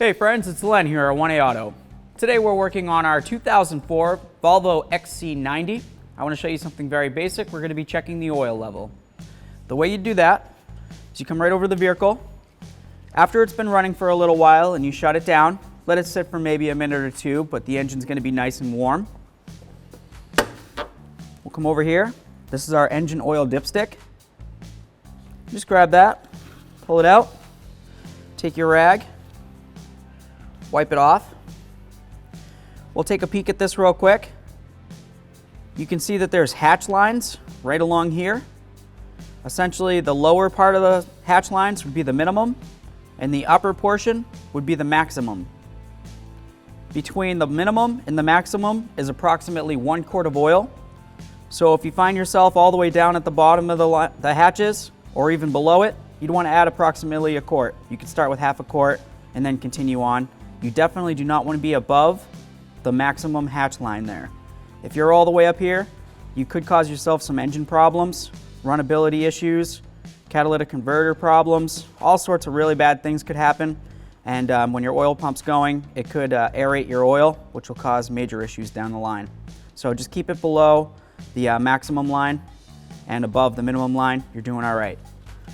Hey friends, it's Len here at 1A Auto. Today we're working on our 2004 Volvo XC90. I want to show you something very basic. We're going to be checking the oil level. The way you do that is you come right over the vehicle. After it's been running for a little while and you shut it down, let it sit for maybe a minute or two, but the engine's going to be nice and warm. We'll come over here. This is our engine oil dipstick. Just grab that, pull it out, take your rag, wipe it off. We'll take a peek at this real quick. You can see that there's hatch lines right along here. Essentially, the lower part of the hatch lines would be the minimum, and the upper portion would be the maximum. Between the minimum and the maximum is approximately 1 quart of oil. So if you find yourself all the way down at the bottom of the hatches, or even below it, you'd want to add approximately 1 quart. You could start with half a quart and then continue on. You definitely do not want to be above the maximum hatch line there. If you're all the way up here, you could cause yourself some engine problems, runnability issues, catalytic converter problems, all sorts of really bad things could happen. And when your oil pump's going, it could aerate your oil, which will cause major issues down the line. So just keep it below the maximum line and above the minimum line. You're doing all right.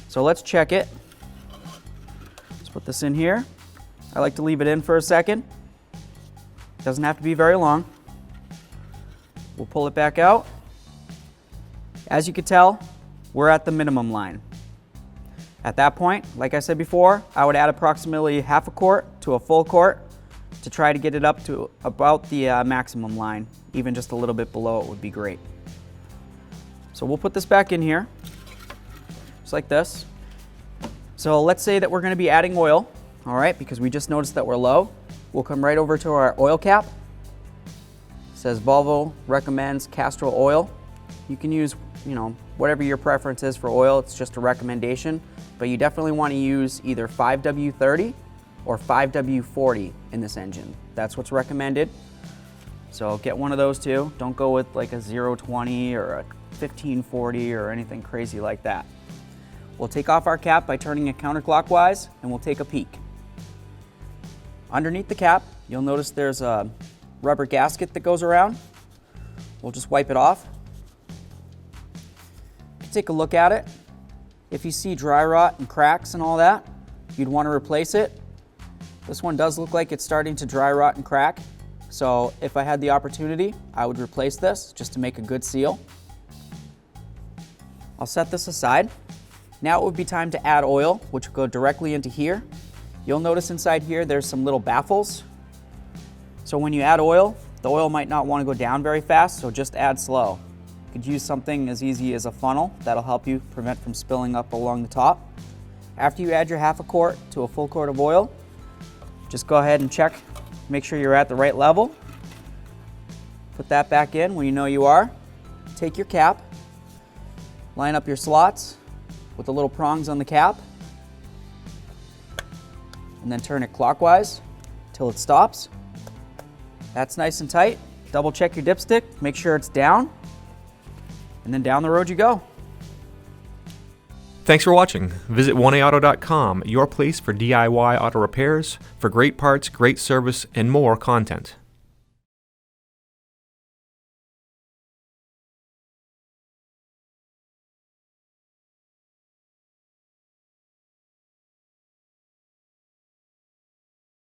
So let's check it. Let's put this in here. I like to leave it in for a second. Doesn't have to be very long. We'll pull it back out. As you can tell, we're at the minimum line. At that point, like I said before, I would add approximately half a quart to a full quart to try to get it up to about the maximum line. Even just a little bit below it would be great. So we'll put this back in here, just like this. So let's say that we're going to be adding oil, all right, because we just noticed that we're low. We'll come right over to our oil cap. It says Volvo recommends Castrol oil. You can use, whatever your preference is for oil. It's just a recommendation, but you definitely want to use either 5W30 or 5W40 in this engine. That's what's recommended. So get one of those two. Don't go with like a 020 or a 1540 or anything crazy like that. We'll take off our cap by turning it counterclockwise and we'll take a peek. Underneath the cap, you'll notice there's a rubber gasket that goes around. We'll just wipe it off. Take a look at it. If you see dry rot and cracks and all that, you'd want to replace it. This one does look like it's starting to dry rot and crack. So if I had the opportunity, I would replace this just to make a good seal. I'll set this aside. Now it would be time to add oil, which will go directly into here. You'll notice inside here there's some little baffles. So when you add oil, the oil might not want to go down very fast, so just add slow. You could use something as easy as a funnel. That'll help you prevent from spilling up along the top. After you add your half a quart to a full quart of oil, just go ahead and check, make sure you're at the right level. Put that back in when you know you are. Take your cap, line up your slots with the little prongs on the cap, and then turn it clockwise till it stops. That's nice and tight. Double check your dipstick, make sure it's down, and then down the road you go. Thanks for watching. Visit 1AAuto.com, your place for DIY auto repairs, for great parts, great service, and more content.